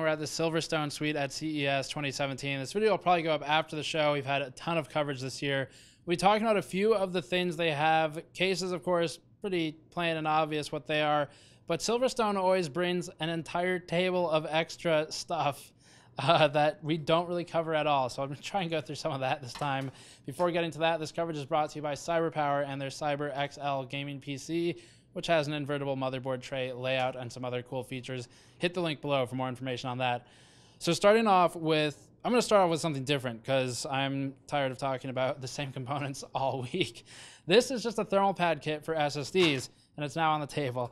We're at the Silverstone suite at CES 2017. This video will probably go up after the show. We've had a ton of coverage this year. We're talking about a few of the things they have. Cases, of course, pretty plain and obvious what they are. But Silverstone always brings an entire table of extra stuff that we don't really cover at all. So I'm going to try and go through some of that this time. Before getting to that, this coverage is brought to you by CyberPower and their Cyber XL gaming PC, which has an invertible motherboard tray layout and some other cool features. Hit the link below for more information on that. So starting off with, I'm going to start off with something different because I'm tired of talking about the same components all week. This is just a thermal pad kit for SSDs, and it's now on the table.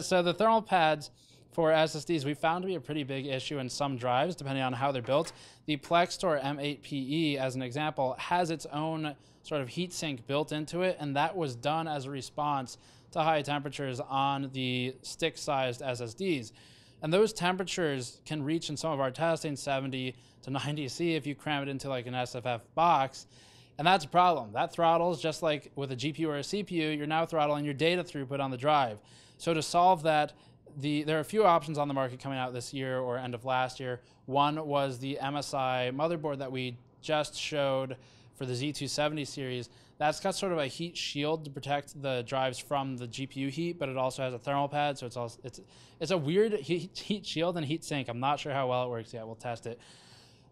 So the thermal pads for SSDs we found to be a pretty big issue in some drives, depending on how they're built. The Plextor M8PE, as an example, has its own sort of heatsink built into it, and that was done as a response to high temperatures on the stick-sized SSDs. And those temperatures can reach, in some of our testing, 70 to 90 C if you cram it into like an SFF box. And that's a problem. That throttles, just like with a GPU or a CPU, you're now throttling your data throughput on the drive. So to solve that, there are a few options on the market coming out this year or end of last year. One was the MSI motherboard that we just showed for the Z270 series. That's got sort of a heat shield to protect the drives from the GPU heat, but it also has a thermal pad, so it's a weird heat shield and heat sink. I'm not sure how well it works yet. We'll test it.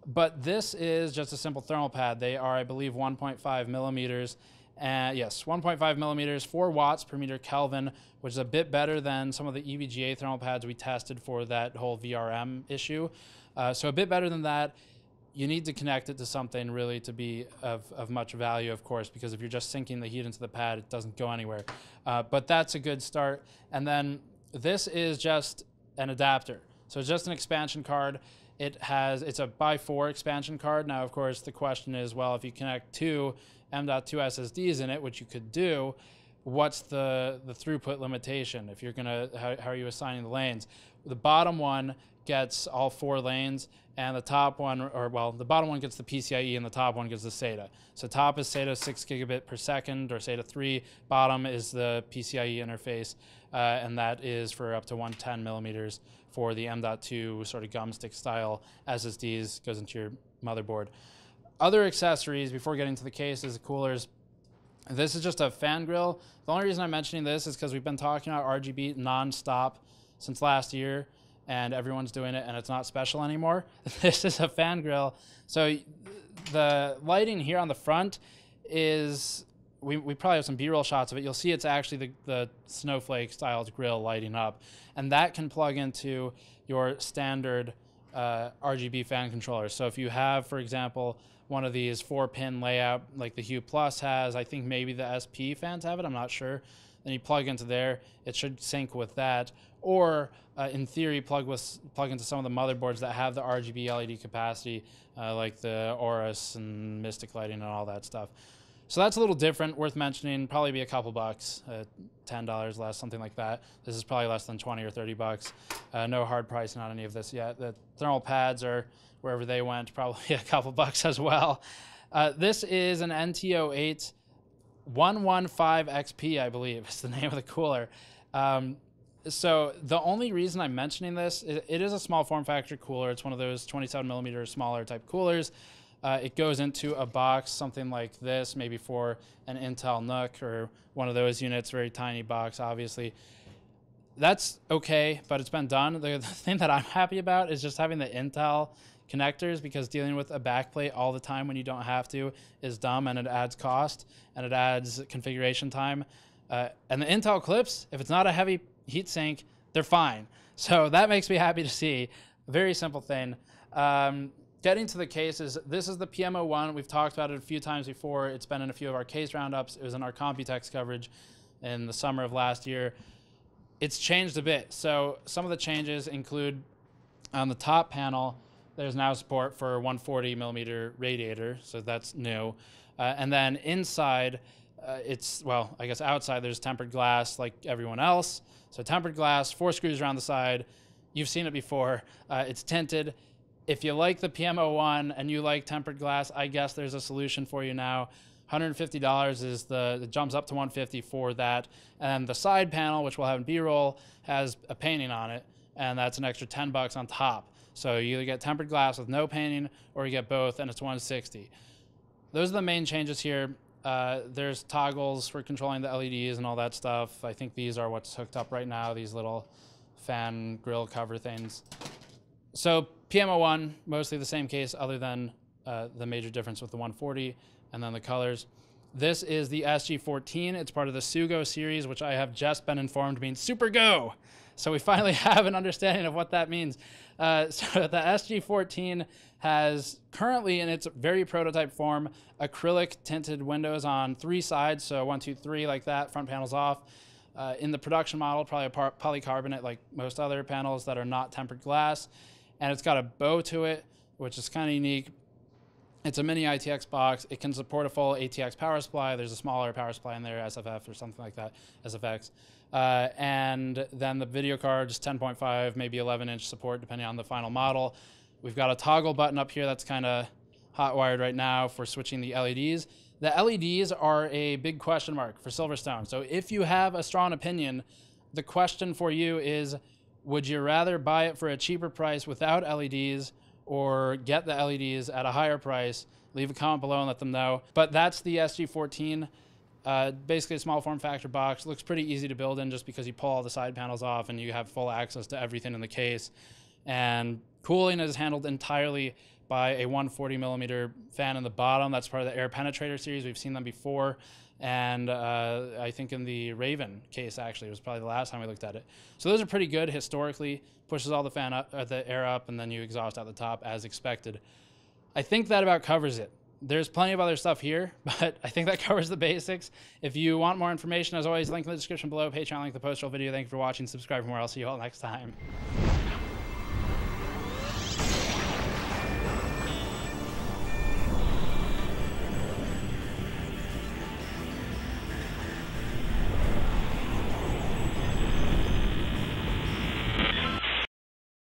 But this is just a simple thermal pad. They are, I believe, 1.5 millimeters. Yes, 1.5 millimeters, 4 watts per meter Kelvin, which is a bit better than some of the EVGA thermal pads we tested for that whole VRM issue. So a bit better than that. You need to connect it to something really to be of much value, of course, because if you're just sinking the heat into the pad, it doesn't go anywhere. But that's a good start. And then this is just an adapter. So it's just an expansion card. It's a x4 expansion card. Now, of course, the question is, well, if you connect two M.2 SSDs in it, which you could do, what's the throughput limitation? If you're gonna, how are you assigning the lanes? The bottom one gets all 4 lanes, and the top one, or well, the bottom one gets the PCIe and the top one gets the SATA. So top is SATA 6 gigabit per second, or SATA 3. Bottom is the PCIe interface, and that is for up to 110 millimeters for the M.2 sort of gumstick style SSDs, goes into your motherboard. Other accessories, before getting to the cases, the coolers, this is just a fan grill. The only reason I'm mentioning this is because we've been talking about RGB nonstop since last year, and everyone's doing it, and it's not special anymore. This is a fan grill. So the lighting here on the front is, we probably have some B-roll shots of it. You'll see it's actually the snowflake styled grill lighting up. And that can plug into your standard RGB fan controller. So if you have, for example, one of these 4-pin layout like the Hue Plus has, I think maybe the SP fans have it, I'm not sure. Then you plug into there, it should sync with that. Or in theory, plug into some of the motherboards that have the RGB LED capacity, like the Aorus and Mystic lighting and all that stuff. So that's a little different, worth mentioning, probably be a couple bucks, $10 less, something like that. This is probably less than 20 or 30 bucks. No hard pricing on any of this yet. The thermal pads are, wherever they went, probably a couple bucks as well. This is an NT08 115XP, I believe, is the name of the cooler. So the only reason I'm mentioning this, it is a small form factor cooler. It's one of those 27 millimeter smaller type coolers. It goes into a box, something like this, maybe for an Intel NUC or one of those units, very tiny box, obviously. That's okay, but it's been done. The thing that I'm happy about is just having the Intel connectors, because dealing with a backplate all the time when you don't have to is dumb, and it adds cost and it adds configuration time. And the Intel clips, if it's not a heavy heatsink, they're fine. So that makes me happy to see. Very simple thing. Getting to the cases, this is the PM01. We've talked about it a few times before. It's been in a few of our case roundups. It was in our Computex coverage in the summer of last year. It's changed a bit. So some of the changes include on the top panel, there's now support for 140 millimeter radiator, so that's new. And then inside, well, I guess outside there's tempered glass like everyone else. So tempered glass, 4 screws around the side. You've seen it before. It's tinted. If you like the PM01 and you like tempered glass, I guess there's a solution for you now. $150 is it jumps up to $150 for that. And the side panel, which we'll have in B-roll, has a painting on it, and that's an extra $10 on top. So you either get tempered glass with no painting, or you get both, and it's 160. Those are the main changes here. There's toggles for controlling the LEDs and all that stuff. I think these are what's hooked up right now, these little fan grill cover things. So PM01, mostly the same case other than the major difference with the 140 and then the colors. This is the SG14. It's part of the Sugo series, which I have just been informed means Super Go. So we finally have an understanding of what that means. So the SG14 has currently in its very prototype form, acrylic tinted windows on 3 sides. So 1, 2, 3 like that, front panels off. In the production model, probably a polycarbonate like most other panels that are not tempered glass. And it's got a bow to it, which is kind of unique. It's a mini ITX box. It can support a full ATX power supply. There's a smaller power supply in there, SFF or something like that, SFX. And then the video card, just 10.5, maybe 11-inch support, depending on the final model. We've got a toggle button up here that's kind of hot wired right now for switching the LEDs. The LEDs are a big question mark for Silverstone. So if you have a strong opinion, the question for you is, would you rather buy it for a cheaper price without LEDs or get the LEDs at a higher price? Leave a comment below and let them know. But that's the SG14. Basically a small form factor box. Looks pretty easy to build in just because you pull all the side panels off and you have full access to everything in the case. And cooling is handled entirely by a 140 millimeter fan in the bottom. That's part of the air penetrator series. We've seen them before. And I think in the Raven case, actually, it was probably the last time we looked at it. So those are pretty good historically. Pushes all the fan up, the air up, and then you exhaust out the top as expected. I think that about covers it. There's plenty of other stuff here, but I think that covers the basics. If you want more information, as always, link in the description below. Patreon link, the post-roll video. Thank you for watching. Subscribe for more. I'll see you all next time.